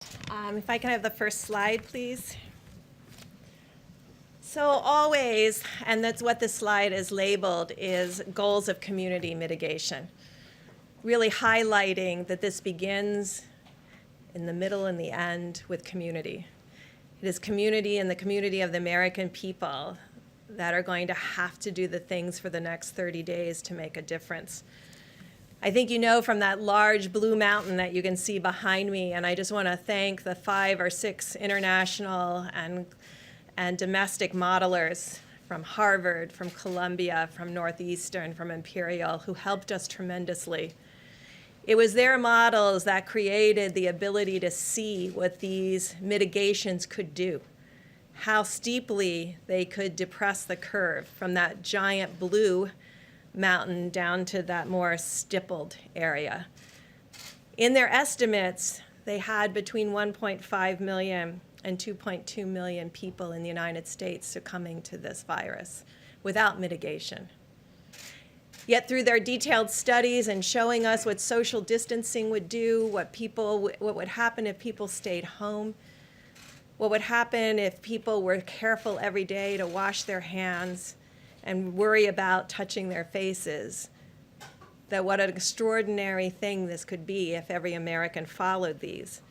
If I can have the first slide, please. So always, and that's what this slide is labeled, is goals of community mitigation. Really highlighting that this begins in the middle and the end with community. It is community and the community of the American people that are going to have to do the things for the next 30 days to make a difference. I think you know from that large blue mountain that you can see behind me, and I just want to thank the 5 or 6 international and domestic modelers from Harvard, from Columbia, from Northeastern, from Imperial, who helped us tremendously. It was their models that created the ability to see what these mitigations could do, how steeply they could depress the curve from that giant blue mountain down to that more stippled area. In their estimates, they had between 1.5 million and 2.2 million people in the United States succumbing to this virus without mitigation. Yet through their detailed studies and showing us what social distancing would do, what would happen if people stayed home, what would happen if people were careful every day to wash their hands and worry about touching their faces, that what an extraordinary thing this could be if every American followed these.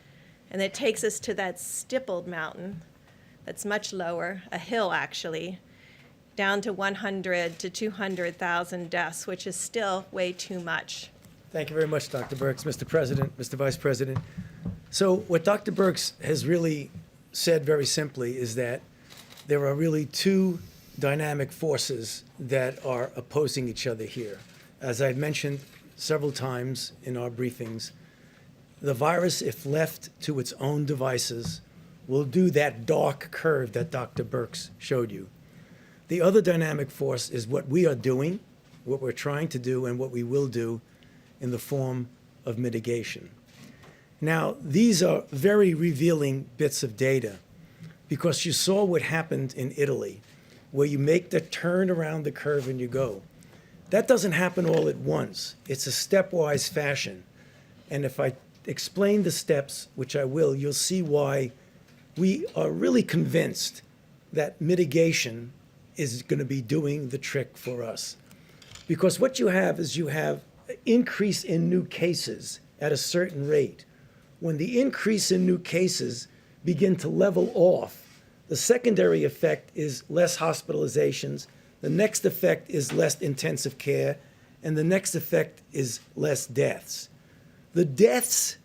And it takes us to that stippled mountain that's much lower, a hill actually, down to 100 to 200,000 deaths, which is still way too much. Thank you very much, Dr. Birx, Mr. President, Mr. Vice President. So what Dr. Birx has really said very simply is that there are really two dynamic forces that are opposing each other here. As I've mentioned several times in our briefings, the virus, if left to its own devices, will do that dark curve that Dr. Birx showed you. The other dynamic force is what we are doing, what we're trying to do, and what we will do in the form of mitigation. Now, these are very revealing bits of data because you saw what happened in Italy, where you make the turn around the curve and you go. That doesn't happen all at once. It's a stepwise fashion. And if I explain the steps, which I will, you'll see why we are really convinced that mitigation is going to be doing the trick for us. Because what you have is you have an increase in new cases at a certain rate. When the increase in new cases begin to level off, the secondary effect is less hospitalizations, the next effect is less intensive care, and the next effect is less deaths. The deaths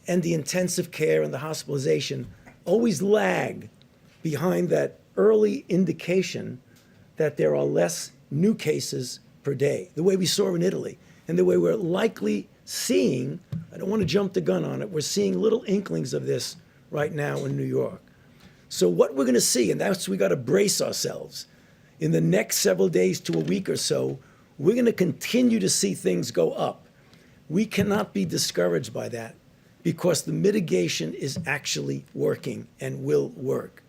and the intensive care and the hospitalization always lag behind that early indication that there are less new cases per day, the way we saw in Italy, and the way we're likely seeing, I don't want to jump the gun on it, we're seeing little inklings of this right now in New York. So what we're going to see, and that's we got to brace ourselves, in the next several days to a week or so, we're going to continue to see things go up. We cannot be discouraged by that because the mitigation is actually working and will work.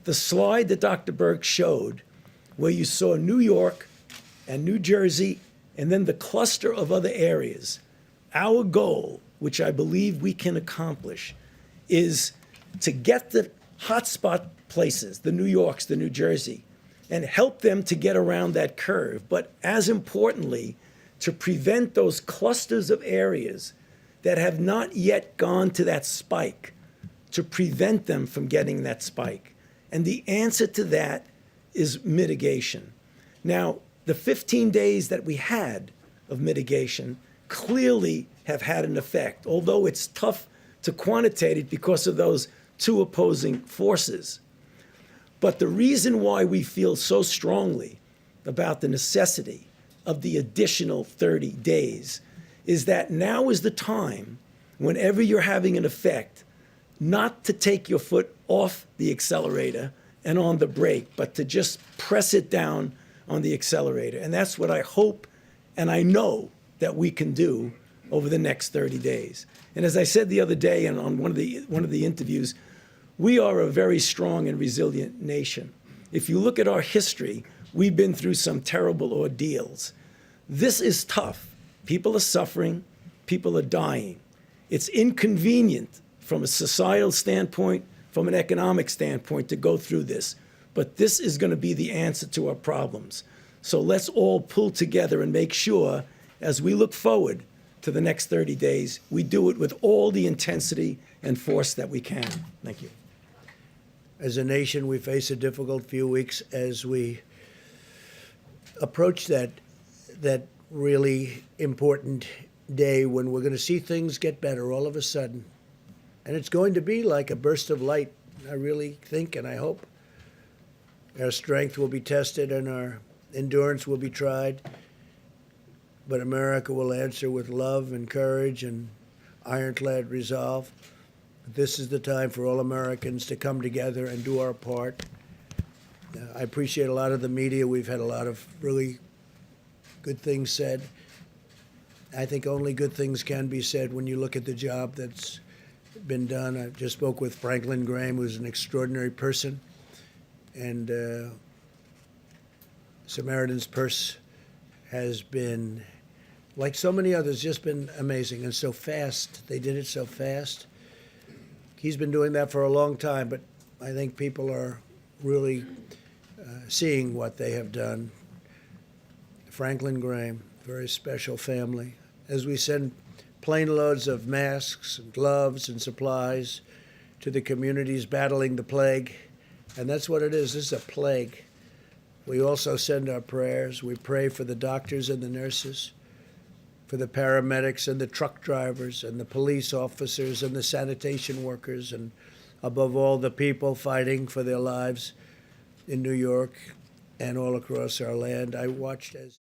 The slide that Dr. Birx showed, where you saw New York and New Jersey, and then the cluster of other areas, our goal, which I believe we can accomplish, is to get the hotspot places, the New Yorks, the New Jersey, and help them to get around that curve. But as importantly, to prevent those clusters of areas that have not yet gone to that spike, to prevent them from getting that spike. And the answer to that is mitigation. Now, the 15 days that we had of mitigation clearly have had an effect, although it's tough to quantitate it because of those two opposing forces. But the reason why we feel so strongly about the necessity of the additional 30 days is that now is the time, whenever you're having an effect, not to take your foot off the accelerator and on the brake, but to just press it down on the accelerator. And that's what I hope and I know that we can do over the next 30 days. And as I said the other day and on one of the interviews, we are a very strong and resilient nation. If you look at our history, we've been through some terrible ordeals. This is tough. People are suffering. People are dying. It's inconvenient from a societal standpoint, from an economic standpoint, to go through this. But this is going to be the answer to our problems. So let's all pull together and make sure, as we look forward to the next 30 days, we do it with all the intensity and force that we can. Thank you. As a nation, we face a difficult few weeks as we approach that really important day when we're going to see things get better all of a sudden. And it's going to be like a burst of light, I really think and I hope. Our strength will be tested and our endurance will be tried. But America will answer with love and courage and ironclad resolve. This is the time for all Americans to come together and do our part. I appreciate a lot of the media. We've had a lot of really good things said. I think only good things can be said when you look at the job that's been done. I just spoke with Franklin Graham, who's an extraordinary person. And Samaritan's Purse has been, like so many others, just been amazing and so fast. They did it so fast. He's been doing that for a long time, but I think people are really seeing what they have done. Franklin Graham, very special family. As we send plane loads of masks and gloves and supplies to the communities battling the plague, and that's what it is. This is a plague. We also send our prayers. We pray for the doctors and the nurses, for the paramedics and the truck drivers and the police officers and the sanitation workers, and above all, the people fighting for their lives in New York and all across our land. I watched as